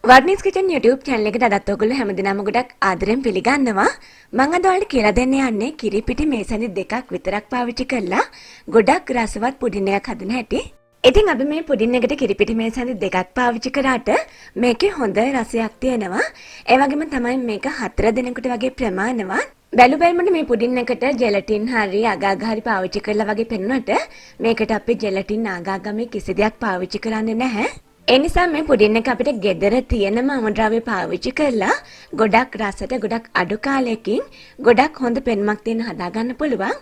Waruni's Kitchen YouTube channel එකට අදත් ඔයගොල්ලෝ හැමදෙනාම ගොඩක් ආදරෙන් පිළිගන්නවා. මම අද ඔයාලට කියලා දෙන්න යන්නේ කිරිපිටි මේසැඳි දෙකක් විතරක් පාවිච්චි කරලා ගොඩක් රසවත් පුඩින් එකක් හදන හැටි. ඉතින් අපි මේ පුඩින් එකට කිරිපිටි මේසැඳි දෙකක් පාවිච්චි කරාට මේකේ හොඳ රසයක් තියෙනවා. ඒ වගේම තමයි මේක 4 දිනකට වගේ ප්‍රමාණවත්. බැලුබැලමට මේ පුඩින් එකට ජෙලටින් හරි අගාග හරි පාවිච්චි කරලා වගේ පෙනුනට මේකට අපි ජෙලටින් අගාගම කිසි දෙයක් පාවිච්චි කරන්නේ නැහැ. ඒ නිසා මේ පුඩින් එක අපිට ගෙදර තියෙනම අමුද්‍රව්‍ය පාවිච්චි කරලා ගොඩක් රසට ගොඩක් අඩු කාලයකින් ගොඩක් හොඳ පෙනුමක් තියෙන හදා ගන්න පුළුවන්.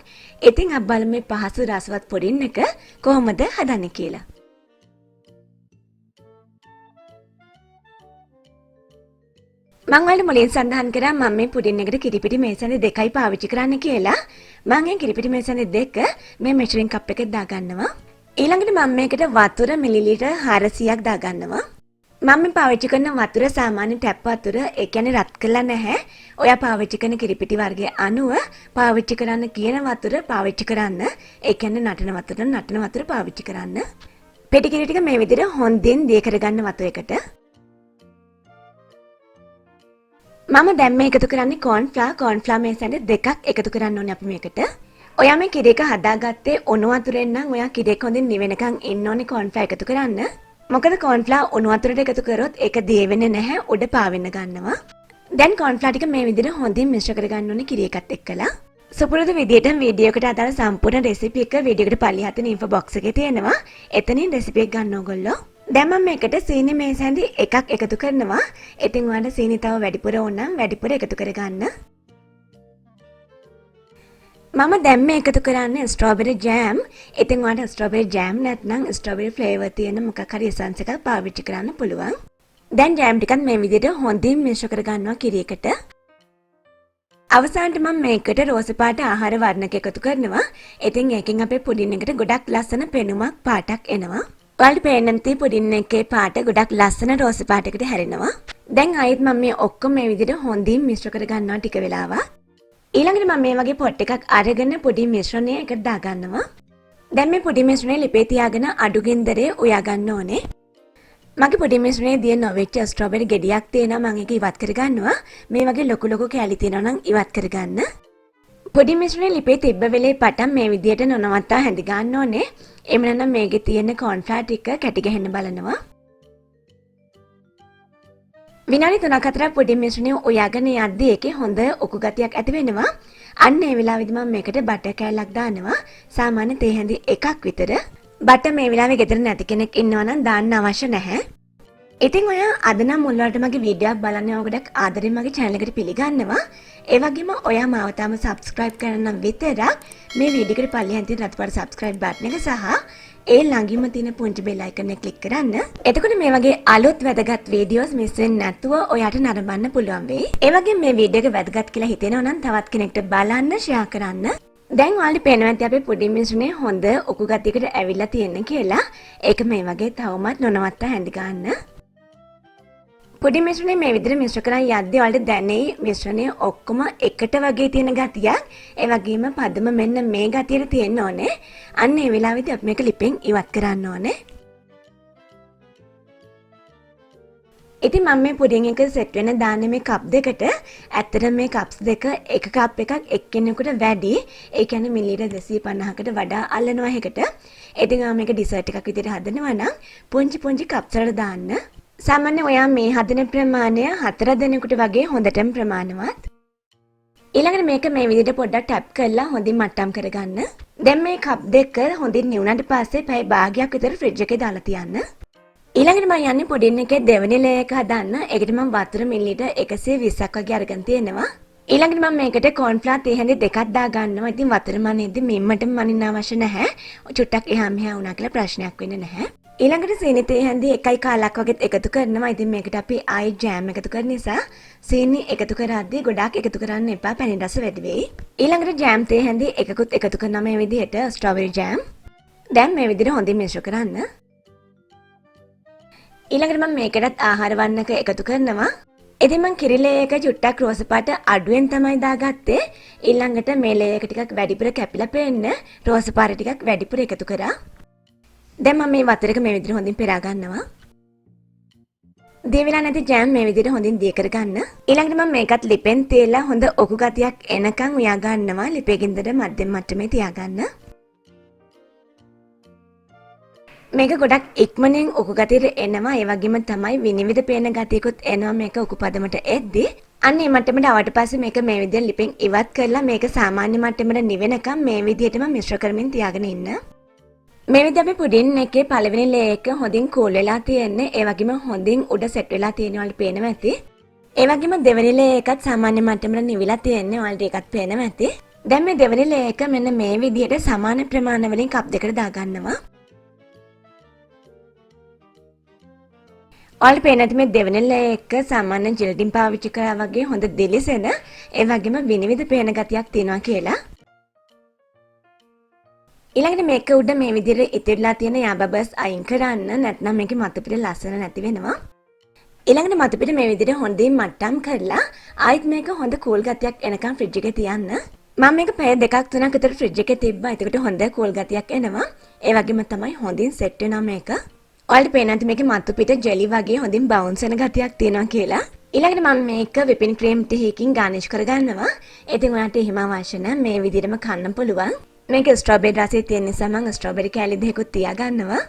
ඉතින් අපි බලමු මේ පහසු රසවත් පුඩින් එක කොහොමද හදන්නේ කියලා. මම වල මුලින් සඳහන් කරා මම මේ පුඩින් එකට කිරිපිටි මේසැඳි දෙකයි පාවිච්චි කරන්න කියලා. මම මේ කිරිපිටි මේසැඳි දෙක මේ මෙෂරින් කප් එකේ දාගන්නවා. ඊළඟට මම මේකට වතුර මිලිලීටර් 400ක් දාගන්නවා. මම මේ පාවිච්චි කරන වතුර සාමාන්‍ය ටැප් වතුර, ඒ කියන්නේ රත් කරලා නැහැ. ඔයා පාවිච්චි කරන කිරිපිටි වර්ගයේ අනුව පාවිච්චි කරන්න කියන වතුර පාවිච්චි කරන්න. ඒ කියන්නේ නටන වතුර පාවිච්චි කරන්න. පෙටි කිරි ටික මේ විදිහට හොඳින් දිය කරගන්න වතුරයකට. මම දැන් මේ එකතු කරන්නේ කෝන්ෆ්ලවර් මේසැඳි දෙකක් එකතු කරන්න ඕනේ අපි මේකට. ඔයා මේ කිරි එක හදාගත්තේ උණු වතුරෙන් නම් ඔයා කිරි එක හොඳින් නිවෙනකන් ඉන්න ඕනේ කෝන්ෆ්ලවර් එකතු කරන්න. මොකද කෝන්ෆ්ලවර් උණු වතුරට එකතු කරොත් ඒක දිය වෙන්නේ නැහැ, උඩ පාවෙන්න ගන්නවා. දැන් කෝන්ෆ්ලවර් ටික මේ විදිහට හොඳින් මිශ්‍ර කරගන්න ඕනේ කිරි එකත් එක්කලා. සුපුරුදු විදිහට වීඩියෝ එකට අදාළ සම්පූර්ණ රෙසිපි එක වීඩියෝ එකට පල්ලෙහා තියෙන ඉන්ෆෝ බොක්ස් එකේ තියෙනවා. එතනින් රෙසිපි එක ගන්න ඕගොල්ලෝ. දැන් මම මේකට සීනි මේසැඳි එකක් එකතු කරනවා. ඉතින් ඔයාලට සීනි තව වැඩිපුර ඕන නම් වැඩිපුර එකතු කරගන්න. මම දැන් මේ එකතු කරන්නේ ස්ට්‍රෝබෙරි ජෑම්. ඉතින් ඔයාලට ස්ට්‍රෝබෙරි ජෑම් නැත්නම් ස්ට්‍රෝබෙරි ෆ්ලේවර් තියෙන මොකක් හරි එසන්ස් එකක් පාවිච්චි කරන්න පුළුවන්. දැන් ජෑම් ටිකත් මේ විදිහට හොඳින් මිශ්‍ර කරගන්නවා කිරි එකට. අවසානට මම මේකට රෝස පාට ආහාර වර්ණක එකතු කරනවා. ඉතින් ඒකෙන් අපේ පුඩින් එකට ගොඩක් ලස්සන පෙනුමක් පාටක් එනවා. ඔයාලට පේන්න නැති පුඩින් එකේ පාට ගොඩක් ලස්සන රෝස පාටකට හැරෙනවා. දැන් ආයෙත් මම මේ ඔක්කොම මේ විදිහට හොඳින් මිශ්‍ර කරගන්නවා ටික වෙලාවක්. ඊළඟට මම මේ වගේ පොට් එකක් අරගෙන පොඩි මිශ්‍රණය එකට දාගන්නවා. දැන් මේ පොඩි මිශ්‍රණය ලිපේ තියාගෙන අඩු ගින්දරේ උයා ගන්න ඕනේ. මගේ පොඩි මිශ්‍රණයේ දිය නොවෙච්ච ස්ට්‍රෝබෙරි ගෙඩියක් තියෙනවා මම ඒක ඉවත් කරගන්නවා. මේ වගේ ලොකු කෑලි තියෙනවා නම් ඉවත් කරගන්න. පොඩි මිශ්‍රණය ලිපේ තිබ්බ වෙලේ පටන් මේ විදියට නොනවත්තා හැඳි ගන්න ඕනේ. එහෙම නැත්නම් මේකේ තියෙන කෝන්ෆ්ලවර් ටික කැටි ගහන්න බලනවා. විනාඩි 3-4ක් පොඩි මිශ්‍රණය උයාගෙන යද්දී ඒකේ හොඳ ඔකු ගතියක් ඇති වෙනවා. අන්න ඒ වෙලාවෙදි මම මේකට බටර් කෑල්ලක් දානවා. සාමාන්‍ය තේ හැඳි එකක් විතර. බටර් මේ වෙලාවේ ගෙදර නැති කෙනෙක් ඉන්නවා නම් දාන්න අවශ්‍ය නැහැ. ඉතින් ඔයා අද නම් මුල් වලට මගේ වීඩියෝ එකක් බලන්න ගොඩක් ආදරෙන් මගේ channel එකට පිළිගන්නවා. ඒ වගේම ඔයා මාව තාම subscribe කරන්න නම් විතරක් මේ වීඩියෝ එකට පල්ලෙහාන් තියෙන රතු පාට subscribe button එක සහ ඒ ළඟින්ම තියෙන පුංචි bell icon එක click කරන්න. එතකොට මේ වගේ අලුත් වැදගත් වීඩියෝස් මිස් වෙන්නේ නැතුව ඔයාට නරඹන්න පුළුවන් වෙයි. ඒ වගේම මේ වීඩියෝ එක වැදගත් කියලා හිතෙනවා නම් තවත් කෙනෙක්ට බලන්න share කරන්න. දැන් ඔයාලට පේනවා ඇති අපේ පොඩි මිශ්‍රණය හොඳ ඔකු ගතියකට ඇවිල්ලා තියෙන කියලා. ඒක මේ වගේ තවමත් නොනවත්තා හැඳි ගන්න. පොඩි මිශ්‍රණය මේ විදිහට මිශ්‍ර කරන් යද්දී ඔයාලට දැනෙයි මිශ්‍රණය ඔක්කොම එකට වගේ තියෙන ගතියක්. ඒ වගේම පදම මෙන්න මේ ගතියට තියෙන්න ඕනේ. අන්න ඒ වෙලාවෙදී අපි මේක ලිපෙන් ඉවත් කරන්න ඕනේ. ඉතින් මම මේ පුඩින් එක සෙට් වෙන දාන්නේ මේ කප් දෙකට. ඇත්තටම මේ කප්ස් දෙක එක කප් එකක් එක්කෙනෙකුට වැඩි. ඒ කියන්නේ මිලිලීටර් 250කට වඩා අල්ලනවා එකකට. ඉතින් මම මේක ඩිසර්ට් එකක් විදිහට හදනවා නම් පුංචි කප්ස් වලට දාන්න. සාමාන්‍ය ඔයා මේ හදන ප්‍රමාණය 4 දෙනෙකුට වගේ හොඳටම ප්‍රමාණවත්. ඊළඟට මේක මේ විදිහට පොඩ්ඩක් ටැප් කරලා හොඳින් මට්ටම් කරගන්න. දැන් මේ කප් දෙක හොඳින් නිවුණාට පස්සේ පැය භාගයක් විතර ෆ්‍රිජ් එකේ දාලා තියන්න. ඊළඟට මම යන්නේ පුඩින් එකේ දෙවෙනි ලේයර් එක හදන්න. ඒකට මම වතුර මිලිලීටර් 120ක් වගේ අරගෙන තියෙනවා. ඊළඟට මම මේකට කෝන්ෆ්ලවර් තේ හැඳි දෙකක් දාගන්නවා. ඉතින් වතුර මනින්දී මෙම්මටම මනින්න අවශ්‍ය නැහැ. චුට්ටක් එහා මෙහා වුණා කියලා ප්‍රශ්නයක් වෙන්නේ නැහැ. ඊළඟට සීනි තේ හැඳි 1.5ක් වගේ එකතු කරනවා. ඉතින් මේකට අපි ආයි ජෑම් එකතු කරන නිසා සීනි එකතු කරද්දී ගොඩාක් එකතු කරන්න එපා, පැණි රස වැඩි වෙයි. ඊළඟට ජෑම් තේ හැඳි එකකුත් එකතු කරනවා මේ විදිහට ස්ට්‍රෝබෙරි ජෑම්. දැන් මේ විදිහට හොඳින් මිශ්‍ර කරන්න. ඊළඟට මම මේකටත් ආහාර වර්ණක එකතු කරනවා. ඉතින් මම කිරි ලේයර් එක චුට්ටක් රෝස පාට අඩුවෙන් තමයි දාගත්තේ. ඊළඟට මේ ලේයර් එක ටිකක් වැඩිපුර කැපිලා පේන්න රෝස පාට ටිකක් වැඩිපුර එකතු කරා. දැන් මම මේ වතුර එක මේ විදිහට හොඳින් පෙරා ගන්නවා. දිය වෙලා නැති ජෑම් මේ විදිහට හොඳින් දිය කරගන්න. ඊළඟට මම මේකත් ලිපෙන් තියලා හොඳ ඔකු ගතියක් එනකන් උයා ගන්නවා. ලිපේ ගින්දර මධ්‍යම මට්ටමේ තියාගන්න. මේක ගොඩක් ඉක්මනින් ඔකු ගතියට එනවා. ඒ වගේම තමයි විනිවිද පේන ගතියකුත් එනවා මේක ඔකු පදමට එද්දි. අන්න මේ මට්ටමට ආවට පස්සේ මේක මේ විදිහට ලිපෙන් ඉවත් කරලා මේක සාමාන්‍ය මට්ටමට නිවෙනකම් මේ විදිහටම මිශ්‍ර කරමින් තියාගෙන ඉන්න. මේ විදිහට අපි පුඩින් එකේ පළවෙනි ලේ එක හොඳින් කූල් වෙලා තියෙන්නේ. ඒ වගේම හොඳින් උඩ සෙට් වෙලා තියෙනවා වලට පේනවා ඇති. ඒ වගේම දෙවෙනි ලේ එකත් සාමාන්‍ය මට්ටමට නිවිලා තියෙන්නේ. වලට ඒකත් පේනවා ඇති. දැන් මේ දෙවෙනි ලේ එක මෙන්න මේ විදිහට සමාන ප්‍රමාණ වලින් කප් දෙකට දාගන්නවා. ඔයාලට පේන ඇති මේ දෙවෙනි ලේ එක සාමාන්‍ය ජෙලටින් පාවිච්චි කරා වගේ හොඳ දෙලිසෙන ඒ වගේම විනිවිද පේන ගතියක් තියෙනවා කියලා. ඊළඟට මේක උඩ මේ විදිහට ඉතිරිලා තියෙන යාබබස් අයින් කරන්න නැත්නම් මේකේ මතු පිට ලස්සන නැති වෙනවා. ඊළඟට මතු පිට මේ විදිහට හොඳින් මට්ටම් කරලා ආයෙත් මේක හොඳ කූල් ගතියක් එනකම් ෆ්‍රිජ් එකේ තියන්න. මම මේක පැය දෙකක් තුනක් විතර ෆ්‍රිජ් එකේ තිබ්බා. එතකොට හොඳ කූල් ගතියක් එනවා. ඒ වගේම තමයි හොඳින් සෙට් වෙනවා මේක. ඔයාලට පේන ඇති මේකේ මතු පිට ජෙලි වගේ හොඳින් බවුන්ස් වෙන ගතියක් තියෙනවා කියලා. ඊළඟට මම මේක විපින් ක්‍රීම් ටිකකින් ගානිෂ් කරගන්නවා. ඉතින් ඔයාලට එහෙම අවශ්‍ය නැහැ මේ විදිහටම කන්න පුළුවන්. මේක ස්ට්‍රොබෙරි රසය තියෙන නිසා මම ස්ට්‍රොබෙරි කෑලි දෙකකුත් තියාගන්නවා.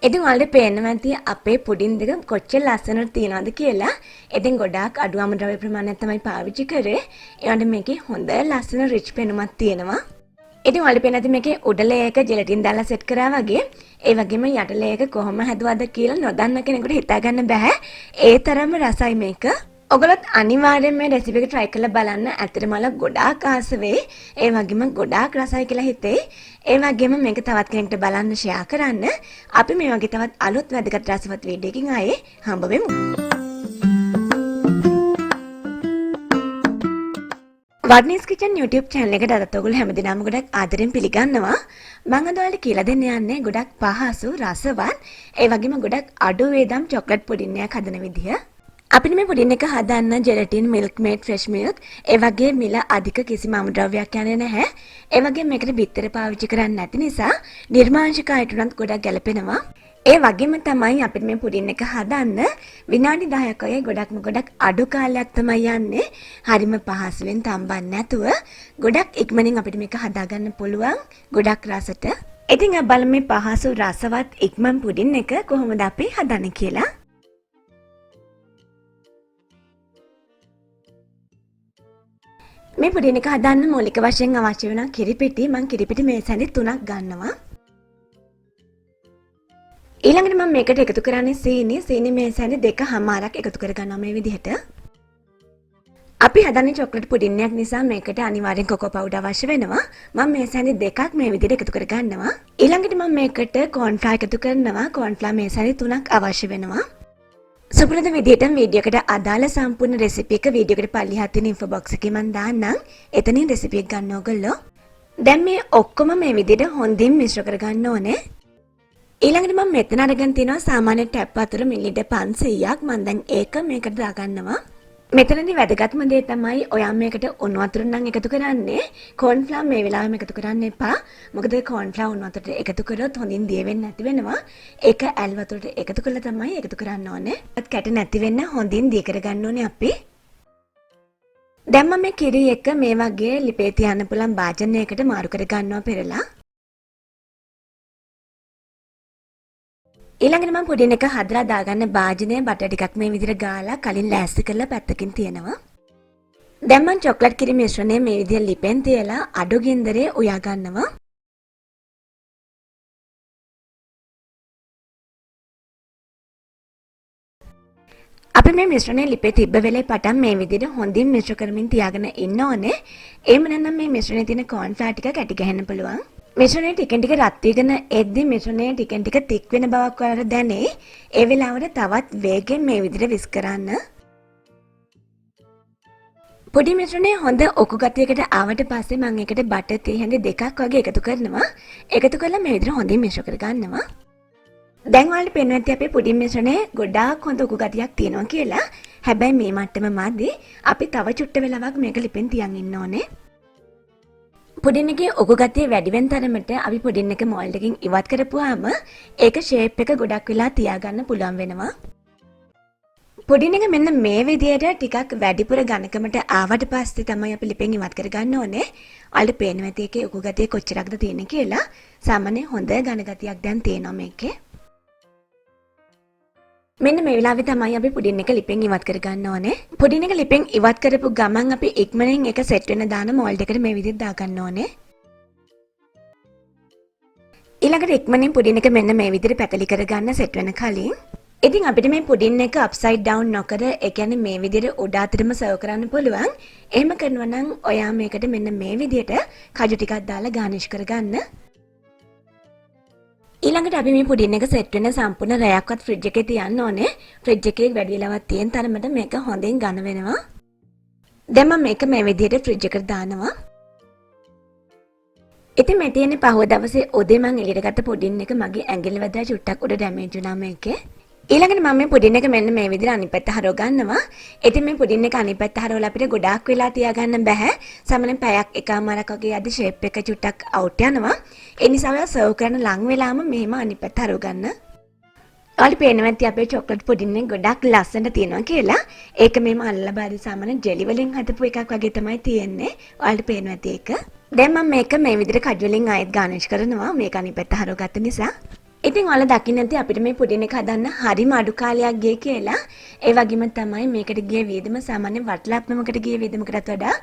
ඉතින් ඔයාලට පේනවා ඇති අපේ පුඩින් දෙක කොච්චර ලස්සනට තියනවද කියලා. ඉතින් ගොඩාක් අඩු අමුද්‍රව්‍ය ප්‍රමාණයක් තමයි පාවිච්චි කරේ. ඒ වගේ මේකේ හොඳ ලස්සන රිච් පෙනුමක් තියෙනවා. ඉතින් ඔයාලට පේන ඇති මේකේ උඩ ලේ එක ජෙලටින් දාලා සෙට් කරා වගේ. ඒ වගේම යට ලේ එක කොහොම හැදුවද කියලා නොදන්න කෙනෙකුට හිතා ගන්න බෑ. ඒ තරම්ම රසයි මේක. ඔගොල්ලොත් අනිවාර්යෙන් මේ රෙසිපි එක try කරලා බලන්න. ඇත්තටම ඔයාලා ගොඩාක් ආස වෙයි. ඒ වගේම ගොඩාක් රසයි කියලා හිතෙයි. ඒ වගේම මේක තවත් කෙනෙක්ට බලන්න share කරන්න. අපි මේ වගේ තවත් අලුත් වැදගත් රසවත් වීඩියෝ එකකින් ආයේ හම්බ වෙමු. Waruni's Kitchen YouTube channel එකට අදත් ඔයගොල්ලෝ හැමදෙනාම ගොඩක් ආදරෙන් පිළිගන්නවා. මම අද ඔයාලට කියලා දෙන්න යන්නේ ගොඩක් පහසු රසවත් ඒ වගේම ගොඩක් අඩු වේදම් චොක්ලට් පුඩින් එකක් හදන විදිය. අපිට මේ පුඩින් එක හදන්න gelatin, Milkmaid, fresh milk ඒ වගේ මිල අධික කිසිම අමුද්‍රව්‍යයක් යන්නේ නැහැ. ඒ වගේම මේකට බිත්තර පාවිච්චි කරන්නේ නැති නිසා නිර්මාංශික අයටුනත් ගොඩක් ගැලපෙනවා. ඒ වගේම තමයි අපිට මේ පුඩින් එක හදන්න විනාඩි 10ක ගොඩක් අඩු කාලයක් තමයි යන්නේ. හරිම පහසුවෙන් තම්බන්න නැතුව ගොඩක් ඉක්මනින් අපිට මේක හදාගන්න පුළුවන්. ගොඩක් රසට. ඉතින් අපි බලමු මේ පහසු රසවත් ඉක්මන් පුඩින් එක කොහොමද අපි හදන්නේ කියලා. මේ පුඩින් එක හදන්න මූලික වශයෙන් අවශ්‍ය වෙන කිරිපිටි මම කිරිපිටි මේ සැඳි 3ක් ගන්නවා. ඊළඟට මම මේකට එකතු කරන්නේ සීනි මේ සැඳි 2කමාරක් එකතු කරගන්නවා මේ විදිහට. අපි හදන්නේ චොක්ලට් පුඩින් එකක් නිසා මේකට අනිවාර්යෙන් කොකෝ පවුඩර් අවශ්‍ය වෙනවා. මම මේ සැඳි 2ක් මේ විදිහට එකතු කරගන්නවා. ඊළඟට මම මේකට කෝන් ෆ්ලවර් එකතු කරනවා. කෝන් ෆ්ලවර් මේ සැඳි 3ක් අවශ්‍ය වෙනවා. සුපුරුදු විදිහට වීඩියෝ එකට අදාළ සම්පූර්ණ රෙසිපි එක වීඩියෝ එකට පල්ලිහා තියෙන ඉන්ෆෝ බොක්ස් එකේ මම දාන්නම්. එතනින් රෙසිපි එක ගන්න ඕගොල්ලෝ. දැන් මේ ඔක්කොම මේ විදිහට හොඳින් මිශ්‍ර කරගන්න ඕනේ. ඊළඟට මම මෙතන අරගෙන තිනවා සාමාන්‍ය ටැප් වතුර මිලිලීටර් 500ක්. මම දැන් ඒක මේකට දාගන්නවා. මෙතනදී වැදගත්ම දේ තමයි ඔයා මේකට උණු වතුර නම් එකතු කරන්නේ. කෝන් ෆ්ලවර් මේ වෙලාවෙම එකතු කරන්න එපා. මොකද කෝන් ෆ්ලවර් උණු වතුරට එකතු කරොත් හොඳින් දිය වෙන්නේ නැති වෙනවා. ඒක ඇල් වතුරට එකතු කරලා තමයි එකතු කරන්න ඕනේ. කැට නැති වෙන්න හොඳින් දිය කරගන්න ඕනේ අපි. දැන් මම මේ කිරි එක මේ වගේ ලිපේ තියන්න පුළුවන් භාජනයකට මාරු කර ගන්නවා පෙරලා. ඊළඟට මම පුඩින් එක හදලා දාගන්න භාජනයේ බටර් ටිකක් මේ විදිහට ගාලා කලින් ලෑස්ති කරලා පැත්තකින් තියනවා. දැන් මම චොක්ලට් කිරි මිශ්‍රණය මේ විදිහට ලිපෙන් තියලා අඩු ගින්දරේ උයා ගන්නවා. අපි මේ මිශ්‍රණය ලිපේ තිබ්බ වෙලේ පටන් මේ විදිහට හොඳින් මිශ්‍ර කරමින් තියාගෙන ඉන්න ඕනේ. එහෙම නැත්නම් මේ මිශ්‍රණයේ තියෙන කෝන් ෆ්ලවර් ටික කැටි ගහන්න පුළුවන්. මිශ්‍රණය ටිකෙන් ටික රත් වීගෙන එද්දි මිශ්‍රණය ටිකෙන් ටික තික් වෙන බවක් ඔයාලට දැනේ. ඒ වෙලාවට තවත් වේගෙන් මේ විදිහට විස් කරන්න. පොඩි මිශ්‍රණය හොඳ ඔකු ගතියකට ආවට පස්සේ මම ඒකට බටර් තේ හැඳි 2ක් වගේ එකතු කරනවා. එකතු කරලා මේ විදිහට හොඳින් මිශ්‍ර කරගන්නවා. දැන් ඔයාලට පේනවා ඇති අපේ පුඩින් මිශ්‍රණය ගොඩාක් හොඳ ඔකු ගතියක් තියෙනවා කියලා. හැබැයි මේ මට්ටම මදි. අපි තව චුට්ට වෙලාවක් මේක ලිපෙන් තියන් ඉන්න ඕනේ. පුඩින් එකේ ඔගු ගතිය වැඩි වෙන තරමට අපි පුඩින් එක මෝල්ඩ් එකකින් ඉවත් කරපුවාම ඒක ෂේප් එක ගොඩක් වෙලා තියාගන්න පුළුවන් වෙනවා. පුඩින් එක මෙන්න මේ විදියට ටිකක් වැඩිපුර ඝනකමට ආවට පස්සේ තමයි අපි ලිපෙන් ඉවත් කරගන්න ඕනේ. ඔයාලට පේනවා ඇති එකේ ඔගු ගතිය කොච්චරක්ද තියෙන්නේ කියලා. සාමාන්‍ය හොඳ ඝන ගතියක් දැන් තියෙනවා මේකේ. මෙන්න මේ වෙලාවේ තමයි අපි පුඩින් එක ලිපෙන් ඉවත් කරගන්න ඕනේ. පුඩින් එක ලිපෙන් ඉවත් කරපු ගමන් අපි ඉක්මනින් එක සෙට් වෙන දාන මෝල්ඩ් එකට මේ විදිහට දාගන්න ඕනේ. ඊළඟට ඉක්මනින් පුඩින් එක මෙන්න මේ විදිහට පැතලි කරගන්න සෙට් වෙන කලින් ඉතින් අපිට මේ පුඩින් එක අප්සයිඩ් ඩවුන් නොකර ඒ කියන්නේ මේ විදිහට උඩ අතටම සර්ව් කරන්න පුළුවන්. එහෙම කරනවා නම් ඔයා මේකට මෙන්න මේ විදිහට කජු ටිකක් දාලා ගානිෂ් කරගන්න. ඊළඟට අපි මේ පුඩින් එක සෙට් වෙන සම්පූර්ණ රැයක්වත් ෆ්‍රිජ් එකේ තියන්න ඕනේ. ෆ්‍රිජ් එකේ වැඩි වෙලාවක් තියෙන තරමට මේක හොඳින් ඝන වෙනවා. දැන් මම මේක මේ විදිහට ෆ්‍රිජ් එකට දානවා. ඉතින් මේ තියෙන්නේ පහුව දවසේ උදේ මම එළියට ගත්ත පුඩින් එක මගේ ඇඟිල්ල වැදලා චුට්ටක් උඩ ඩැමේජ් වුණා මේකේ. ඊළඟට මම මේ පුඩින් එක මෙන්න මේ විදිහට අනිත් පැත්ත හරව ගන්නවා. ඉතින් මේ පුඩින් එක අනිත් පැත්ත හරවලා අපිට ගොඩාක් වෙලා තියාගන්න බෑ. සාමාන්‍යයෙන් පැයක් එකමාරක් වගේ යද්දි ෂේප් එක චුට්ටක් අවුට් යනවා. ඒ නිසා ඔයා සර්ව් කරන ලඟ වෙලාම මෙහෙම අනිත් පැත්ත හරව ගන්න. ඔයාලට පේනවා ඇති අපේ චොක්ලට් පුඩින් එක ගොඩක් ලස්සනට තියෙනවා කියලා. ඒක මෙහෙම අල්ලලා බලද්දි සාමාන්‍ය ජෙලි වලින් හදපු එකක් වගේ තමයි තියෙන්නේ. ඔයාලට පේනවා ඇති ඒක. දැන් මම මේක මේ විදිහට කජු වලින් ආයෙත් ගානිෂ් කරනවා. මේක අනිත් පැත්ත හරව ගත්ත නිසා. ඉතින් ඔයාලා දකින්න ඇති අපිට මේ පුඩින් එක හදන්න හරිම අඩු කාලයක් ගියේ කියලා. ඒ වගේම තමයි මේකට ගිය වේදම සාමාන්‍ය වටලප්පමකට ගිය වේදමකටත් වඩා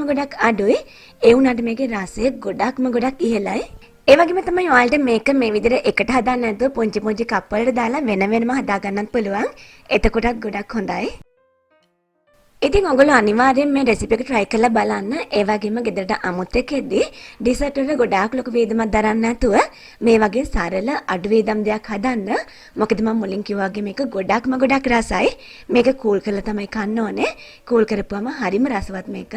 ගොඩක් අඩුයි. ඒ වුණාට මේකේ රසය ගොඩක් ඉහළයි. ඒ වගේම තමයි ඔයාලට මේක මේ විදිහට එකට හදන්න නැතුව පුංචි කප් වලට දාලා වෙනම හදා ගන්නත් පුළුවන්. එතකොටත් ගොඩක් හොඳයි. ඉතින් ඔයගොල්ලෝ අනිවාර්යෙන් මේ රෙසිපි එක try කරලා බලන්න. ඒ වගේම ගෙදරට අමුත් එක්කෙද්දී ඩෙසර්ට් වල ගොඩාක් ලොකු වේදමක් දරන්න නැතුව මේ වගේ සරල අඩු වේදම් දෙයක් හදන්න. මොකද මම මුලින් කිව්වා වගේ මේක ගොඩක් රසයි. මේක කූල් කරලා තමයි කන්න ඕනේ. කූල් කරපුවම හරිම රසවත් මේක.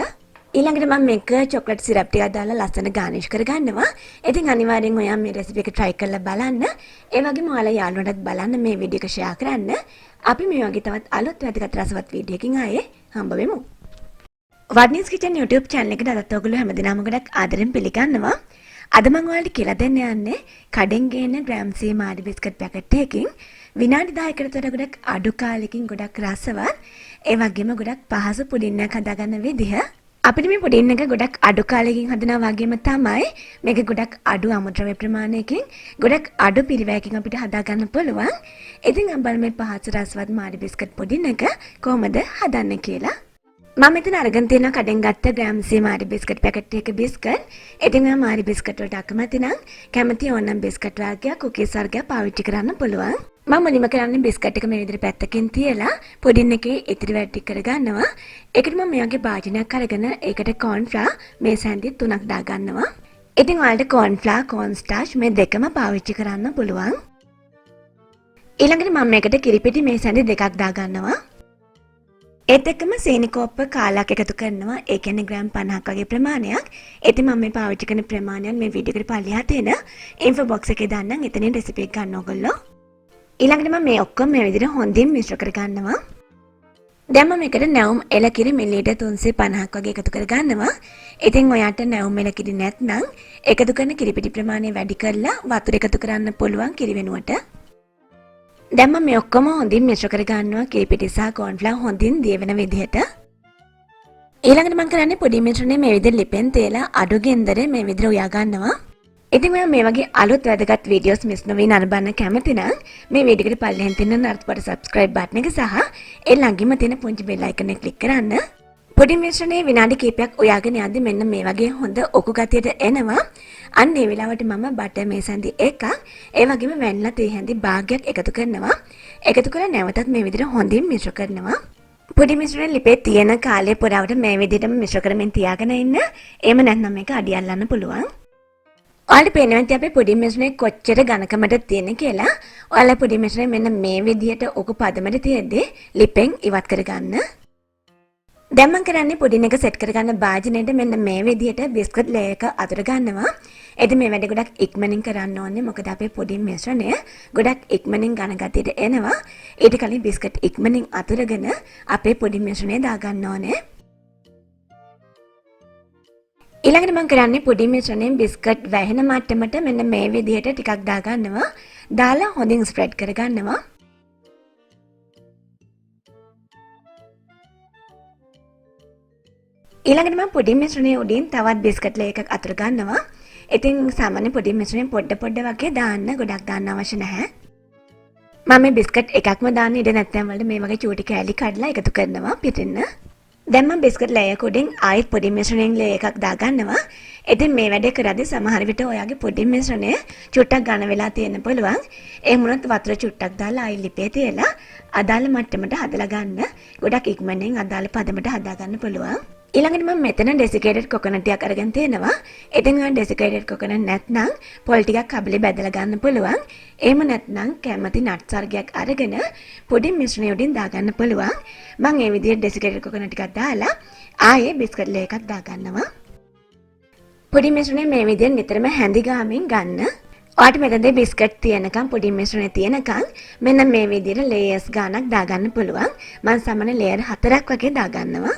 ඊළඟට මම මේක චොක්ලට් සිරප් ටිකක් දාලා ලස්සන ගානිෂ් කරගන්නවා. ඉතින් අනිවාර්යෙන් ඔයා මේ රෙසිපි එක try කරලා බලන්න. ඒ වගේම ඔයාලා යාළුවන්ටත් බලන්න මේ වීඩියෝ එක share කරන්න. අපි මේ වගේ තවත් අලුත් වැදගත් රසවත් වීඩියෝ එකකින් ආයේ හම්බ වෙමු. වර්නිස් කිචන් YouTube channel එකට අදත් ඔයගොල්ලෝ හැමදෙනාම ගොඩක් ආදරෙන් පිළිගන්නවා. අද මම ඔයාලට කියලා දෙන්න යන්නේ කඩෙන් ගේන ග්‍රෑම් 100 මාඩි බිස්කට් පැකට් එකකින් විනාඩි 10කට වඩා ගොඩක් අඩු කාලෙකින් ගොඩක් රසවත් ඒ වගේම ගොඩක් පහසු පුඩින් එකක් හදාගන්න විදිහ. අපිට මේ පුඩින් එක ගොඩක් අඩු කාලෙකින් හදනවා වගේම තමයි මේක ගොඩක් අඩු අමුද්‍රව්‍ය ප්‍රමාණයකින් ගොඩක් අඩු පිරිවැයකින් අපිට හදාගන්න පුළුවන්. ඉතින් අපි මේ පහසු රසවත් මාඩි බිස්කට් පුඩින් එක කොහොමද හදන්නේ කියලා. මම මෙතන අරගෙන තියෙන කඩෙන් ගත්ත ග්‍රෑම් 100 මාඩි බිස්කට් පැකට් එක බිස්කට්. ඉතින් මම මාඩි බිස්කට් වලට අකමැති නම් කැමති ඕනම් බිස්කට් වර්ගයක් කුකීස් වර්ගයක් පාවිච්චි කරන්න පුළුවන්. මම මුලින්ම කරන්නේ බිස්කට් එක මේ විදිහට පැත්තකින් තියලා පුඩින් එකේ ඉතිරි වැඩ ටික කරගන්නවා. ඒකට මම මේ වගේ භාජනයක් අරගෙන ඒකට කෝන් ෆ්ලා මේ සැන්ඩි 3ක් දාගන්නවා. ඉතින් ඔයාලට කෝන් ෆ්ලා කෝන් ස්ටාර්ච් මේ දෙකම පාවිච්චි කරන්න පුළුවන්. ඊළඟට මම මේකට කිරිපිටි මේ සැන්ඩි 2ක් දාගන්නවා. ඒත් එක්කම සීනි කෝප්ප කාලක් එකතු කරනවා. ඒ කියන්නේ ග්‍රෑම් 50ක් වගේ ප්‍රමාණයක්. ඉතින් මම මේ පාවිච්චි කරන ප්‍රමාණයන් මේ වීඩියෝ එකට පල්ලියහා තියෙන ඉන්ෆෝ බොක්ස් එකේ දාන්නම්. එතනින් රෙසිපි එක ගන්න ඕගොල්ලෝ. ඊළඟට මම මේ ඔක්කොම මේ විදිහට හොඳින් මිශ්‍ර කරගන්නවා. දැන් මම මේකට නැවුම් එලකිරි මිලිලීටර් 350ක් වගේ එකතු කරගන්නවා. ඉතින් ඔයාට නැවුම් එලකිරි නැත්නම් එකතු කරන කිරිපිටි ප්‍රමාණය වැඩි කරලා වතුර එකතු කරන්න පුළුවන් කිරි වෙනුවට. දැන් මම මේ ඔක්කොම හොඳින් මිශ්‍ර කරගන්නවා කිරිපිටි සහ කෝන් ෆ්ලා හොඳින් දිය වෙන විදිහට. ඊළඟට මම කරන්නේ පොඩි මිශ්‍රණය මේ විදිහට ලිපෙන් තේලා අඩු ගෙන්දර මේ විදිහට උයා ගන්නවා. ඉතින් ඔයා මේ වගේ අලුත් වැදගත් වීඩියෝස් මිස් නොවී නරඹන්න කැමති නම් මේ වීඩියෝ එකට පල්ලෙහෙන් තියෙන නර්තපට subscribe button එක සහ ඒ ළඟින්ම තියෙන පුංචි bell icon එක click කරන්න. පොඩි මිශ්‍රණයේ විනාඩි කිහිපයක් උයාගෙන යද්දි මෙන්න මේ වගේ හොඳ ඔකු ගතියට එනවා. අන්න ඒ වෙලාවට මම බටර් මේ සැන්දි එකක් ඒ වගේම වැනිලා තේ හැඳි භාගයක් එකතු කරනවා. එකතු කරලා නැවතත් මේ විදිහට හොඳින් මිශ්‍ර කරනවා. පොඩි මිශ්‍රණය ලිපේ තියෙන කාලය පුරාවට මේ විදිහටම මිශ්‍ර කරමින් තියාගෙන ඉන්න. එහෙම නැත්නම් මේක අඩි අල්ලන්න පුළුවන්. ඔයාලට පේනවා ඇති අපේ පොඩි මිශ්‍රණය කොච්චර ඝනකමද තියෙන්නේ කියලා. ඔයාලා පොඩි මිශ්‍රණය මෙන්න මේ විදිහට ඔක පදමට තියද්දී ලිපෙන් ඉවත් කරගන්න. දැන් මම කරන්නේ පුඩින් එක සෙට් කරගන්න භාජනයට මෙන්න මේ විදිහට බිස්කට් ලේයර් එක අතුර ගන්නවා. එද මේ වැඩ ගොඩක් ඉක්මනින් කරන්න ඕනේ. මොකද අපේ පුඩින් මිශ්‍රණය ගොඩක් ඉක්මනින් ඝන ගතියට එනවා. ඊට කලින් බිස්කට් ඉක්මනින් අතුරගෙන අපේ පුඩින් මිශ්‍රණය දාගන්න ඕනේ. ඊළඟට මම කරන්නේ පුඩින් මිශ්‍රණයෙන් බිස්කට් වැහෙන මට්ටමට මෙන්න මේ විදිහට ටිකක් දාගන්නවා. දාලා හොඳින් ස්ප්‍රෙඩ් කරගන්නවා. ඊළඟට මම පුඩින් මිශ්‍රණයේ උඩින් තවත් බිස්කට් ලේ එකක් අතුර ගන්නවා. ඉතින් සාමාන්‍ය පුඩින් මිශ්‍රණයෙන් පොඩ වගේ දාන්න, ගොඩක් දාන්න අවශ්‍ය නැහැ. මම මේ බිස්කට් එකක්ම දාන්න ඉඩ නැත්නම් වලට මේ වගේ චූටි කෑලි කඩලා එකතු කරනවා පිටින්න. දැන් මම බිස්කට් ලේ එක උඩින් ආයෙත් පුඩින් මිශ්‍රණයෙන් ලේ එකක් දාගන්නවා. ඉතින් මේ වැඩේ කරද්දී සමහර විට ඔයාගේ පුඩින් මිශ්‍රණය චුට්ටක් ඝන වෙලා තියෙන්න පුළුවන්. එහෙම වුණොත් වතුර චුට්ටක් දාලා ආයෙ ලිපේ තියලා අදාළ මට්ටමට හදලා ගන්න. ගොඩක් ඉක්මනින් අදාළ පදමට හදා ගන්න පුළුවන්. ඊළඟට මම මෙතන ඩෙසිකේටඩ් කොකනට් ටිකක් අරගෙන තියෙනවා. ඉතින් ඔය ඩෙසිකේටඩ් කොකනට් නැත්නම් පොල් ටිකක් කබලේ බැදලා ගන්න පුළුවන්. එහෙම නැත්නම් කැමති නට්ස් වර්ගයක් අරගෙන පුඩින් මිශ්‍රණය උඩින් දාගන්න පුළුවන්. මම මේ විදිහට ඩෙසිකේටඩ් කොකනට් ටිකක් දාලා ආයේ බිස්කට් ලේ එකක් දාගන්නවා. පුඩින් මිශ්‍රණය මේ විදිහට නිතරම හැඳි ගාමින් ගන්න. ඔයාට මෙතනදී බිස්කට් තියෙනකම් පුඩින් මිශ්‍රණය තියෙනකම් මෙන්න මේ විදිහට ලේයර්ස් ගානක් දාගන්න පුළුවන්. මම සාමාන්‍ය ලේයර් 4ක් වගේ දාගන්නවා.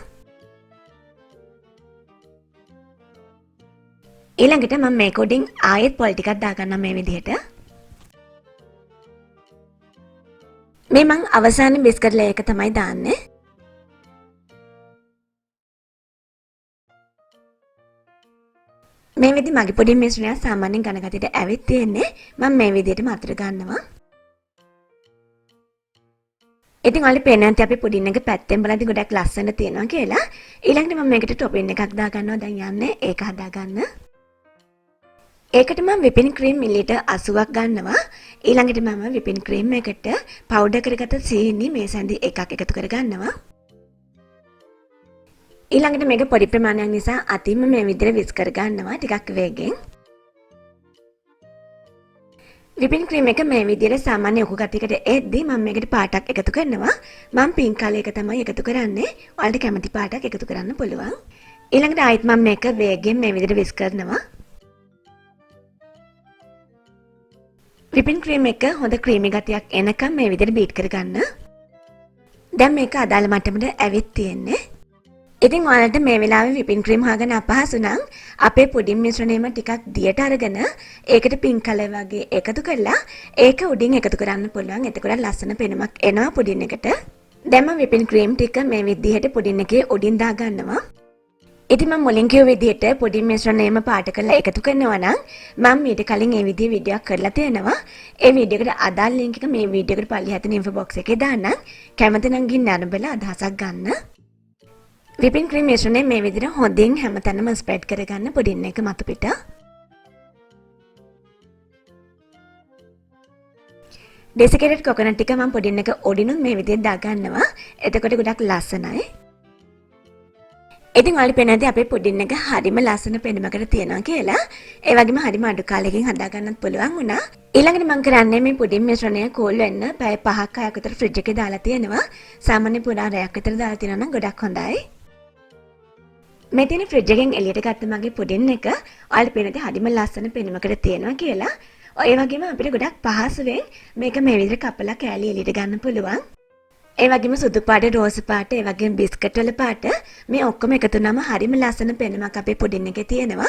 ඊළඟට මම මේක උඩින් ආයෙත් පොල් ටිකක් දාගන්නම් මේ විදිහට. මේ මං අවසාන බිස්කට් ලේ එක තමයි දාන්නේ. මේ විදි මගේ පුඩින් මිශ්‍රණය සාමාන්‍යයෙන් ඝන ගතියට ඇවිත් තියෙන්නේ. මම මේ විදිහටම අතර ගන්නවා. ඉතින් ඔයාලට පේනවා ඇති අපි පුඩින් එක පැත්තෙන් බලද්දි ගොඩක් ලස්සන තියෙනවා කියලා. ඊළඟට මම මේකට ටොපින් එකක් දාගන්නවා. දැන් යන්නේ ඒක හදාගන්න. ඒකට මම විපින් ක්‍රීම් මිලිලීටර් 80ක් ගන්නවා. ඊළඟට මම විපින් ක්‍රීම් එකට පවුඩර් කරගත්ත සීනි මේ සැඳි එකක් එකතු කරගන්නවා. ඊළඟට මේක පොඩි ප්‍රමාණයක් නිසා අතින්ම මේ විදිහට විස් කරගන්නවා ටිකක් වේගෙන්. විපින් ක්‍රීම් එක මේ විදිහට සාමාන්‍ය උකු ගතියකට එද්දී මම මේකට පාටක් එකතු කරනවා. මම පින්ක් කලර් එක තමයි එකතු කරන්නේ. ඔයාලට කැමති පාටක් එකතු කරන්න පුළුවන්. ඊළඟට ආයෙත් මම මේක වේගෙන් මේ විදිහට විස් කරනවා. විපින් ක්‍රීම් එක හොඳ ක්‍රීමි ගතියක් එනකම් මේ විදිහට බීට් කරගන්න. දැන් මේක අදාළ මට්ටමට ඇවිත් තියෙන්නේ. ඉතින් ඔයාලට මේ වෙලාවේ විපින් ක්‍රීම් හොයාගන්න අපහසු නම් අපේ පුඩින් මිශ්‍රණයම ටිකක් දියට අරගෙන ඒකට පින්ක් කලර් වගේ එකතු කරලා ඒක උඩින් එකතු කරන්න පුළුවන්. එතකොට ලස්සන පෙනුමක් එනවා පුඩින් එකට. දැන් මම විපින් ක්‍රීම් ටික මේ විදිහට පුඩින් එකේ උඩින් දා ගන්නවා. ඉතින් මම මුලින් කිව්ව විදිහට පුඩින් මිශ්‍රණයම පාට කරලා එකතු කරනවා නම් මම ඊට කලින් මේ විදිහේ වීඩියෝ එකක් කරලා තියෙනවා. ඒ වීඩියෝ එකට අදාළ link එක මේ වීඩියෝ එකට පල්ලෙහාට info box එකේ දාන්නම්. කැමති නම් ගිහින් අරබලා අදහසක් ගන්න. විපින් ක්‍රීම් මිශ්‍රණය මේ විදිහට හොඳින් හැමතැනම ස්ප්‍රෙඩ් කරගන්න පුඩින් එක මතු පිට. ඩෙසිකේටඩ් කොකනට් ටික මම පුඩින් එක උඩිනුත් මේ විදිහට දාගන්නවා. එතකොට ගොඩක් ලස්සනයි. ඉතින් ඔයාලට පේනවාද අපේ පුඩින් එක හරිම ලස්සන පෙනුමකට තියෙනවා කියලා. ඒ වගේම හරිම අඩු කාලෙකින් හදා ගන්නත් පුළුවන් වුණා. ඊළඟට මම කරන්නේ මේ පුඩින් මිශ්‍රණය කෝල් වෙන්න පැය 5ක් 6ක් විතර ෆ්‍රිජ් එකේ දාලා තියෙනවා. සාමාන්‍ය පුරා රැයක් විතර දාලා තියෙනවා නම් ගොඩක් හොඳයි. මේ තියෙන ෆ්‍රිජ් එකෙන් එළියට ගත්ත මගේ පුඩින් එක ඔයාලට පේනවාද හරිම ලස්සන පෙනුමකට තියෙනවා කියලා. ඒ වගේම අපිට ගොඩක් පහසුවෙන් මේක මේ විදිහට කපලා කෑලි එළියට ගන්න පුළුවන්. ඒ වගේම සුදු පාට, රෝස පාට, ඒ වගේම බිස්කට් වල පාට මේ ඔක්කොම එකතු වුනම හරිම ලස්සන පෙනුමක් අපේ පුඩින් එකේ තියෙනවා.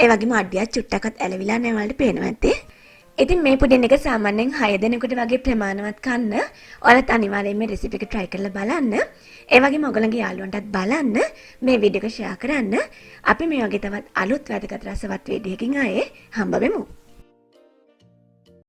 ඒ වගේම අඩියක් චුට්ටක්වත් ඇලවිලා නැහැ වලට පේනවා ඇත්තේ. ඉතින් මේ පුඩින් එක සාමාන්‍යයෙන් 6 දෙනෙකුට වගේ ප්‍රමාණවත් කන්න. ඔයාලත් අනිවාර්යයෙන් මේ රෙසිපි එක try කරලා බලන්න. ඒ වගේම ඔයගොල්ලන්ගේ යාළුවන්ටත් බලන්න. මේ වීඩියෝ එක share කරන්න. අපි මේ වගේ තවත් අලුත් වැදගත් රසවත් වීඩියෝ එකකින් ආයේ හම්බ වෙමු.